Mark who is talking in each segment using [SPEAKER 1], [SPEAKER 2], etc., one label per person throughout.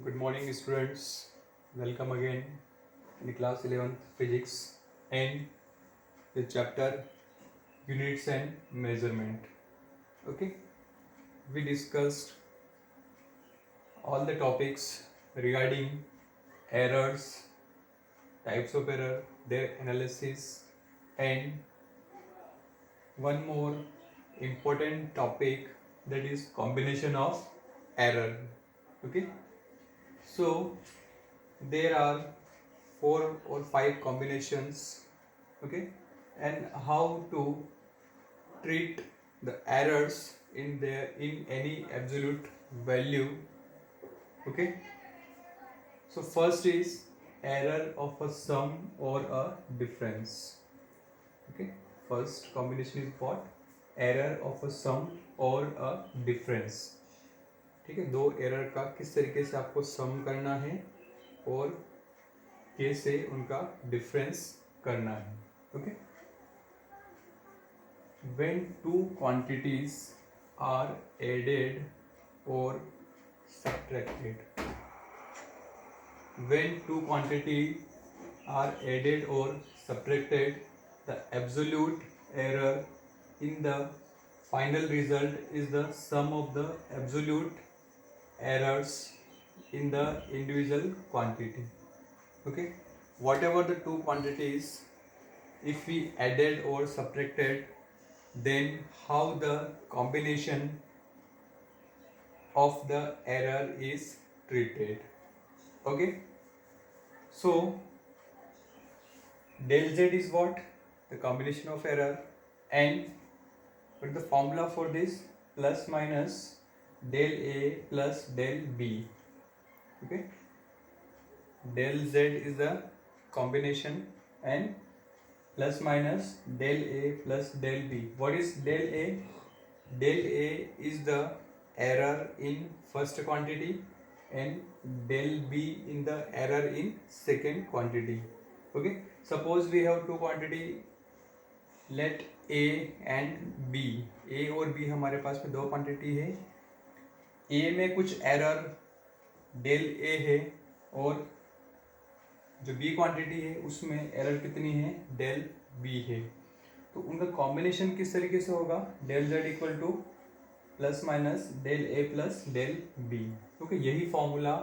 [SPEAKER 1] Good morning, students. Welcome again in the class 11th physics and the chapter units and measurement. Okay, we discussed all the topics regarding errors, types of error, their analysis, and one more important topic, that is combination of error. Okay, so there are 4 or 5 combinations. Okay, and how to treat the errors in any absolute value. Okay, so first is error of a sum or a difference. Okay, first combination is what? Error of a sum or a difference. ठीक है, दो error का किस तरीके से आपको सम करना है और कैसे उनका डिफरेंस करना है. Okay, when two quantities are added or subtracted, when two quantities are added or subtracted, the absolute error in the final result is the sum of the absolute errors in the individual quantity. Okay, whatever the two quantities, if we added or subtracted, then how the combination of the error is treated. Okay, so del z is what? The combination of error. And what is the formula for this? Plus minus del a plus del b. Okay, del z is the combination and plus minus del a plus del b. What is del a? Del a is the error in first quantity and del b in the error in second quantity. Okay, suppose we have two quantity, let a and b. a और b हमारे पास में दो quantity है. a में कुछ error del a है और जो b क्वांटिटी है उसमें एरर कितनी है? del b है. तो उनका कॉम्बिनेशन किस तरीके से होगा? del z equal two plus minus del a plus del b. Okay, यही फॉर्मूला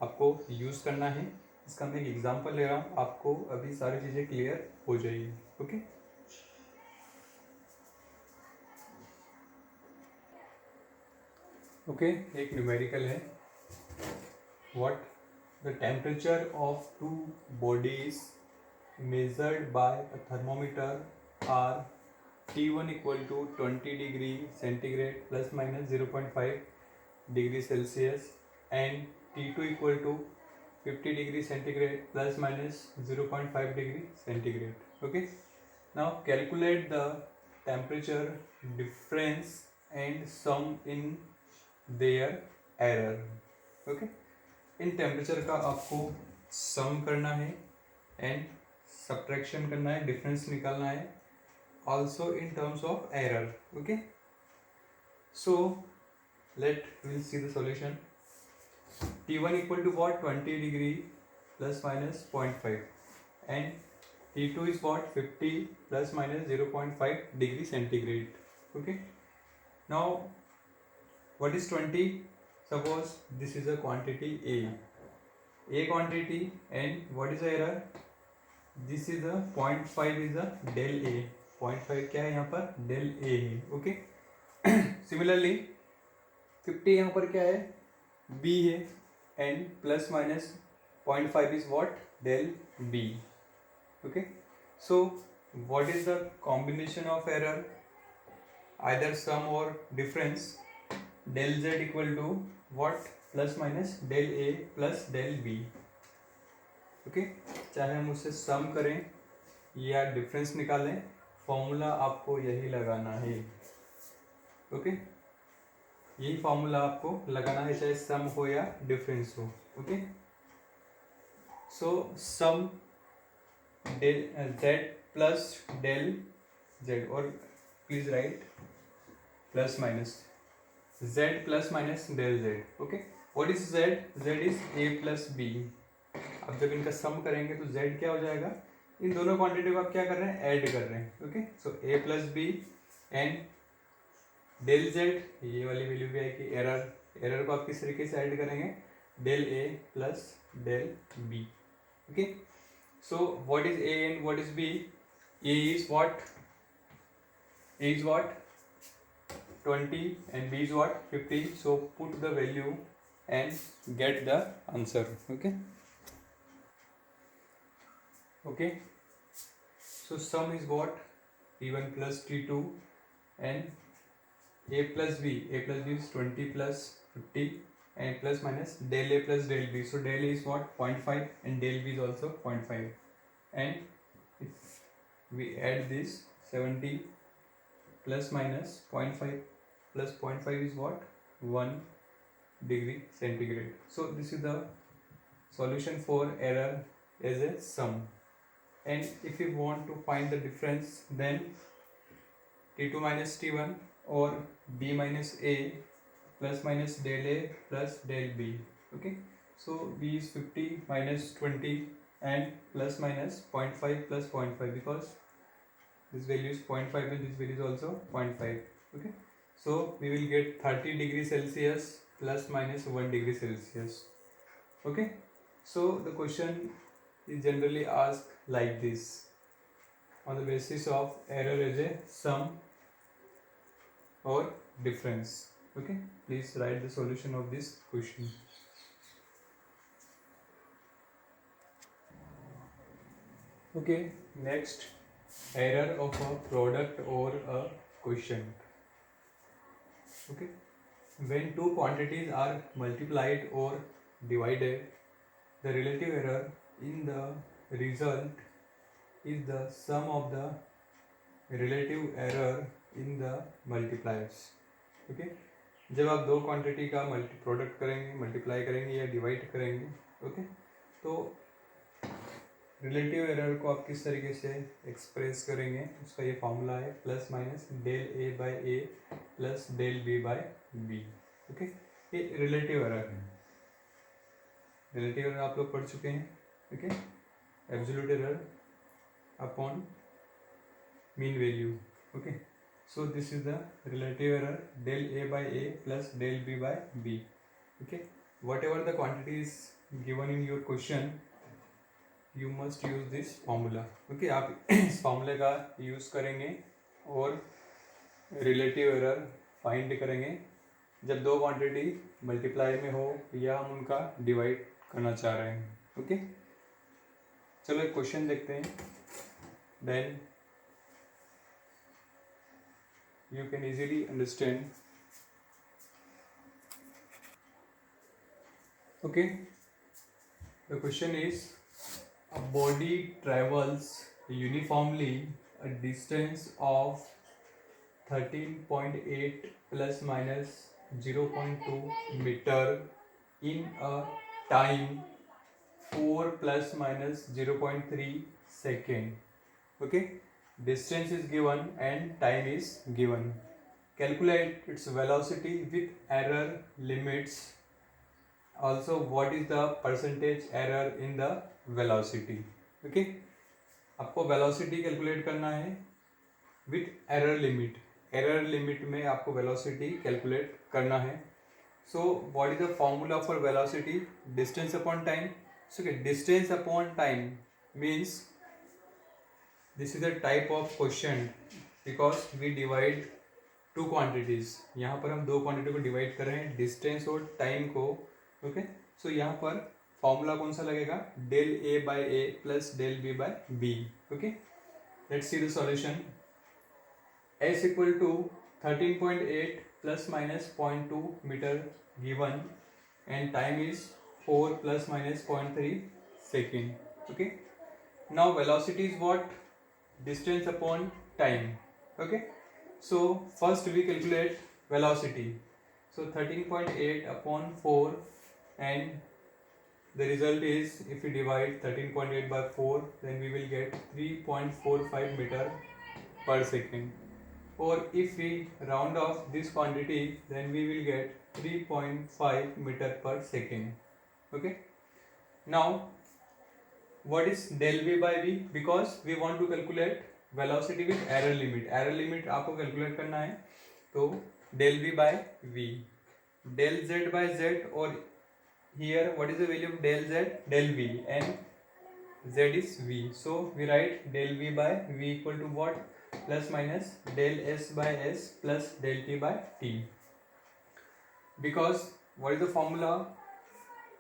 [SPEAKER 1] आपको यूज करना है. इसका मैं एक एग्जांपल ले रहा हूँ, आपको अभी सारी चीजें क्लियर हो जाएगी. ओके, ओके, एक न्यूमेरिकल है. What? The temperature of two bodies measured by a thermometer are T1 equal to 20 degree centigrade plus minus 0.5 degree Celsius and T2 equal to 50 degree centigrade plus minus 0.5 degree centigrade. Okay, now calculate the temperature difference and sum in their error. Okay, in temperature का आपको सम करना है and subtraction करना है, difference निकालना है, also in terms of error. Okay, so we'll see the solution. T1 equal to what? 20 degree plus minus 0.5 and T2 is what? 50 plus minus 0.5 degree centigrade. Okay, now what is 20? Suppose this is a quantity a quantity, and what is the error? This is a 0.5 is a del a. 0.5 क्या है यहाँ पर? del a है. Okay, similarly 50 यहाँ पर क्या है? b है and plus minus 0.5 is what? del b. Okay, so what is the combination of error? Either sum और difference. del z equal to what? Plus minus del a plus del b. Okay, चाहे हम उससे सम करें या difference निकालें, formula आपको यही लगाना है. ओके, यही फॉर्मूला आपको लगाना है, चाहे सम हो या डिफरेंस हो. Okay, so sum del z plus del z, और please write plus minus z plus minus del z. Okay, what is z? z is a plus B. अब जब इनका सम करेंगे तो z क्या हो जाएगा? इन दोनों क्वांटिटी को आप क्या कर रहे हैं? ऐड कर रहे हैं। Okay, so a plus B and del z, ये वाली वैल्यू भी आएगी। एरर को आप किस तरीके से ऐड करेंगे? Del a plus del b। Okay, so what is a and what is b? a is what? a is what? 20 and b is what? 50. So put the value and get the answer. Okay, so sum is what? t1 plus t2 and a plus b is 20 plus 50 and plus minus del a plus del b. So del a is what? 0.5 and del b is also 0.5, and if we add this 70 plus minus 0.5 plus 0.5 is what? 1 degree centigrade. So this is the solution for error as a sum. And if you want to find the difference, then t2 minus t1 or b minus a plus minus del a plus del b. Okay, so b is 50 minus 20 and plus minus 0.5 plus 0.5, because this value is 0.5 and this value is also 0.5. Okay, so we will get 30 degrees Celsius plus minus 1 degree Celsius. Okay, so the question is generally asked like this on the basis of error as a sum or difference. Okay, please write the solution of this question. Okay, next, error of a product or a quotient. Okay, when two quantities are multiplied or divided, the relative error in the result is the sum of the relative error in the multipliers. Okay, जब आप दो quantity का product करेंगे, multiply करेंगे या divide करेंगे, okay, तो relative error को आप किस तरीके से एक्सप्रेस करेंगे? उसका ये फॉर्मूला है plus minus del A by A plus del B by B. Okay, ये रिलेटिव एरर है। रिलेटिव एरर आप लोग पढ़ चुके हैं। Okay, absolute error upon mean value. Okay, so this is the relative error del a by a plus del b by b. Okay, whatever the quantity is given in your question, you must use this formula. Okay, आप इस फॉर्मूले का use करेंगे और relative error find करेंगे जब दो quantity multiply में हो या हम उनका डिवाइड करना चाह रहे हैं। ओके, चलो एक क्वेश्चन देखते हैं, then you can easily understand. Okay, the question is, a body travels uniformly a distance of 13.8 plus minus 0.2 meter in a time 4 plus minus 0.3 second. Okay, distance is given and time is given. Calculate its velocity with error limits. Also, what is the percentage error in the velocity? Okay, आपको velocity calculate करना है with error limit. Error limit में आपको velocity calculate करना है. So, what is the formula for velocity? Distance upon time. So, okay, distance upon time means this is a type of question because we divide two quantities. यहाँ पर हम दो quantity को divide कर रहे हैं, डिस्टेंस और टाइम को. ओके, सो यहाँ पर फॉर्मूला कौन सा लगेगा? Del A by A plus del B by B. Okay, let's see the solution. S equal to 13.8 plus minus 0.2 metre given and time is 4 plus minus 0.3 second. Okay, now velocity is what? Distance upon time. Okay, so first we calculate velocity. So 13.8 upon 4, and the result is, if we divide 13.8 by 4, then we will get 3.45 meter per second. Or if we round off this quantity, then we will get 3.5 meter per second. Okay, now what is del v by v? Because we want to calculate velocity with error limit. Error limit आपको calculate करना है, तो del v by v, del z by z, or here what is the value of del z? Del v, and z is v. So we write del v by v equal to what? Plus minus del s by s plus del t by t. Because what is the formula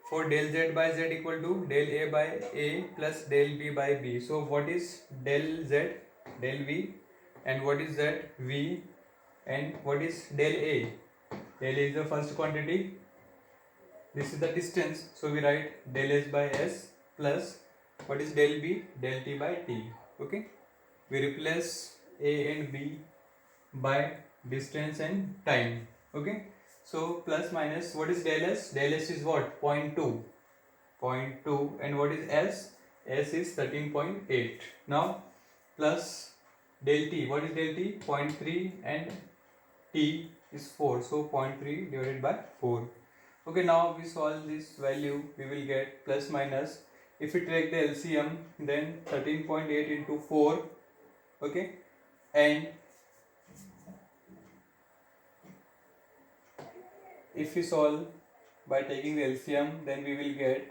[SPEAKER 1] for del z by z equal to del a by a plus del b by b? So what is del z? Del v. And what is z? V. And what is del a? Del a is the first quantity, this is the distance, so we write del s by s plus what is del b? Del t by t. Okay, we replace a and b by distance and time. Okay, so plus minus what is del s? Del s is what? 0.2. And what is s? S is 13.8. Now plus del t, what is del t? 0.3 and t is 4, so 0.3 divided by 4. Okay, now we solve this value, we will get plus minus, if we take the LCM, then 13.8 into 4. Okay, and if we solve by taking the LCM, then we will get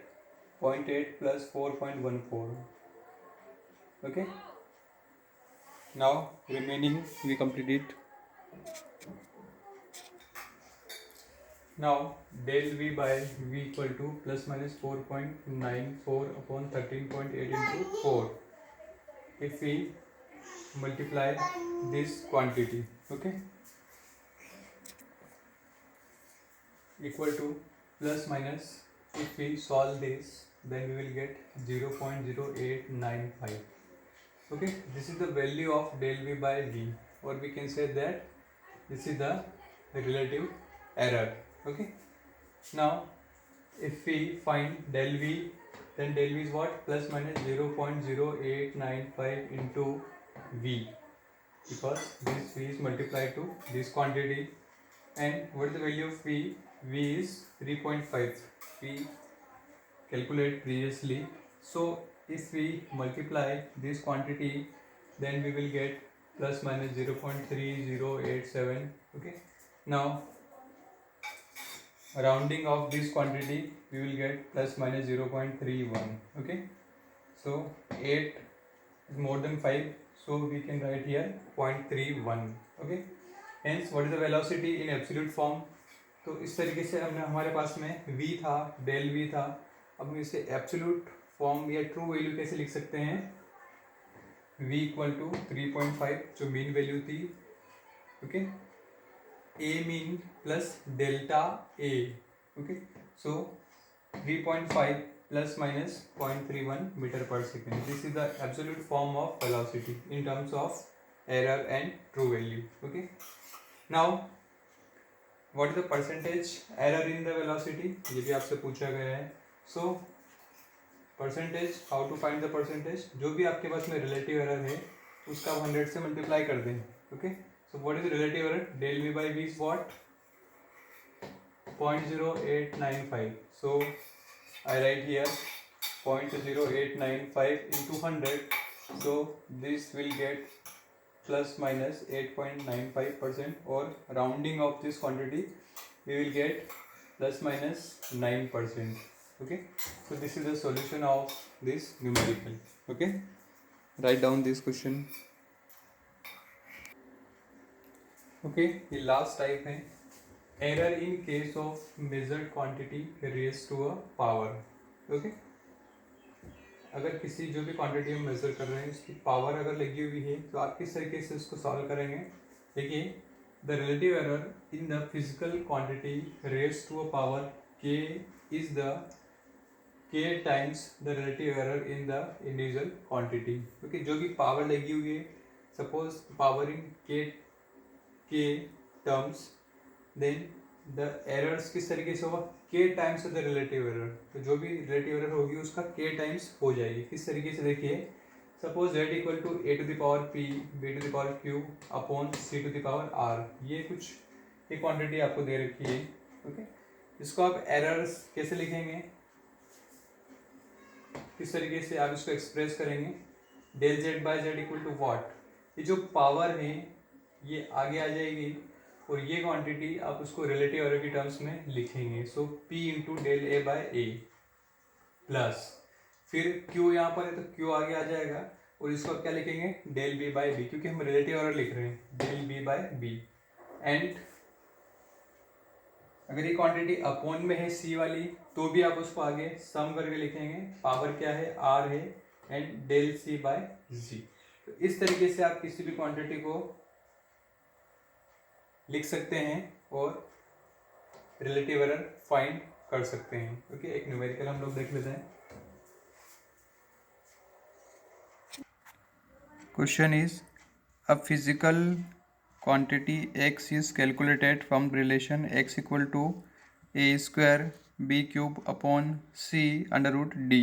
[SPEAKER 1] 0.8 plus 4.14. Okay, now remaining we complete it. Now del v by v equal to plus minus 4.94 upon 13.8 into 4. If we multiply this quantity, okay, equal to plus minus, if we solve this, then we will get 0.0895. Okay, this is the value of del v by v, or we can say that this is the relative error. Okay, now if we find del v, then del v is what? Plus minus 0.0895 into v, because this v is multiplied to this quantity. And what is the value of v? V is 3.5. we calculate previously. So if we multiply this quantity, then we will get plus minus 0.3087. Okay, now rounding of this quantity, we will get plus minus 0.31. Okay, so 8 is more than 5, so we can write here 0.31. Okay, hence what is the velocity in absolute form? तो इस तरीके से हमने, हमारे पास में v था, del v था, अब हम इसे एब्सोल्यूट फॉर्म या ट्रू वैल्यू कैसे लिख सकते हैं? v इक्वल टू 3.5 जो मीन वैल्यू थी. Okay, a mean plus delta a. Okay, so 3.5 plus minus 0.31 metre पर second. This is the absolute form of velocity in terms of error and true value. Okay, now what is the percentage error in the velocity? ये भी आपसे पूछा गया है. So percentage, how to find the percentage? जो भी आपके पास में relative error है उसका 100 से multiply कर दें. Okay, so what is the relative error? Del v by v is what? 0.0895. So I write here 0.0895 into 100. So this will get plus minus 8.95%, or rounding of this quantity we will get plus minus 9%. Okay, so this is the solution of this numerical. Okay, write down this question. Okay, the last type है error in case of measured quantity raised to a power. Okay, अगर किसी जो भी quantity हम major कर रहे हैं उसकी पावर अगर लगी हुई है तो आप किस तरीके से उसको सॉल्व करेंगे? देखिए, the relative error in the physical quantity raised to a power k is the k times the relative error in the individual quantity. Okay, जो भी पावर लगी हुई है, suppose power in k terms, then the errors किस तरीके से होगा? k times the relative error. तो जो भी रिलेटिव एरर होगी उसका k टाइम्स हो जाएगी. किस तरीके से? देखिए, suppose z equal to a to the power p b to the power q upon c to the power r. ये कुछ एक क्वांटिटी आपको दे रखी है. ओके, इसको आप एरर्स कैसे लिखेंगे, किस तरीके से आप इसको एक्सप्रेस करेंगे, del Z by Z equal to what, ये जो पावर है ये आगे आ जाएगी और ये क्वांटिटी आप उसको रिलेटिव एरर की टर्म्स में लिखेंगे। सो P into del A by A plus फिर क्यू यहाँ पर है तो क्यू आगे आ जाएगा और इसको क्या लिखेंगे, डेल बी बाय बी, क्योंकि हम रिलेटिव एरर लिख रहे हैं, del B by B. And अगर ये क्वांटिटी अपॉन में है सी वाली तो भी आप उसको आगे सम करके लिखेंगे, पावर क्या है आर है, एंड डेल सी बाय जी। तो इस तरीके से आप किसी भी क्वांटिटी को लिख सकते हैं और रिलेटिव एरर फाइंड कर सकते हैं। ओके, एक न्यूमेरिकल हम लोग देख लेते हैं। Question is a physical quantity x is calculated from relation x equal to a square b cube upon c under root d.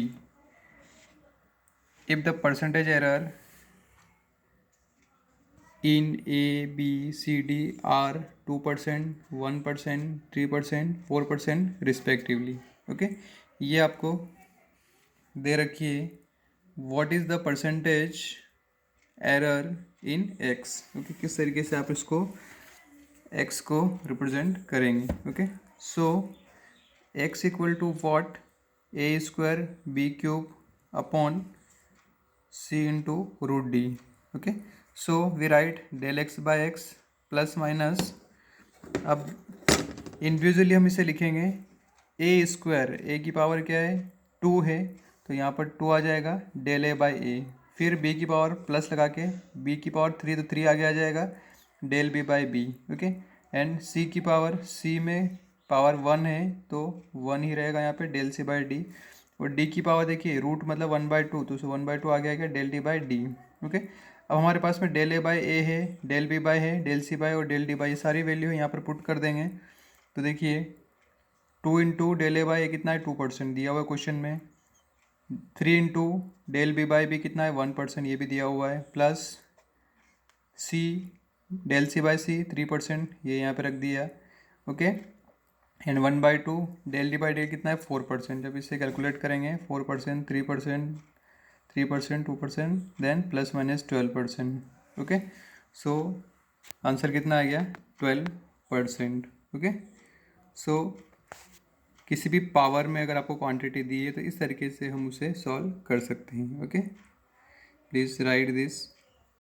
[SPEAKER 1] If the percentage error in a b c d are 2%, 1%, 3%, 4% respectively. Okay, ये आपको दे रखी है what is the percentage error in x। Okay, किस तरीके से आप इसको x को रिप्रेजेंट करेंगे। Okay, so x equal to what, A square B cube upon c into root D. Okay, so we write del X by X plus minus, अब individually हम इसे लिखेंगे, ए स्क्वायर, ए की पावर क्या है 2 है तो यहाँ पर 2 आ जाएगा, डेल ए बाई ए, फिर बी की पावर प्लस लगा के बी की पावर 3 तो 3 आगे आ जाएगा, del B by B. Okay, and C की पावर, सी में पावर 1 है तो 1 ही रहेगा यहाँ पे, डेल सी बाई डी। और डी की पावर देखिए रूट मतलब 1/2 तो 1/2 आ गया del D by D. Okay, अब हमारे पास में डेल ए बाई ए है, डेल बी बाई है, डेल सी बाई और डेल डी बाई, ये सारी वैल्यू है यहाँ पर पुट कर देंगे। तो देखिए 2 into del A by A कितना है 2% दिया हुआ है क्वेश्चन में, 3 into del B by B कितना है 1%, ये भी दिया हुआ है, plus C del C by C 3%, ये यहाँ पे रख दिया। Okay, and 1/2 del D by D कितना है 4%, जब इसे कैलकुलेट करेंगे 4%, 3%, 3%, 2%, then plus minus 12%। Okay, so answer कितना आ गया 12%। ओके, सो किसी भी पावर में अगर आपको क्वांटिटी दी है तो इस तरीके से हम उसे सॉल्व कर सकते हैं। Okay, please write this.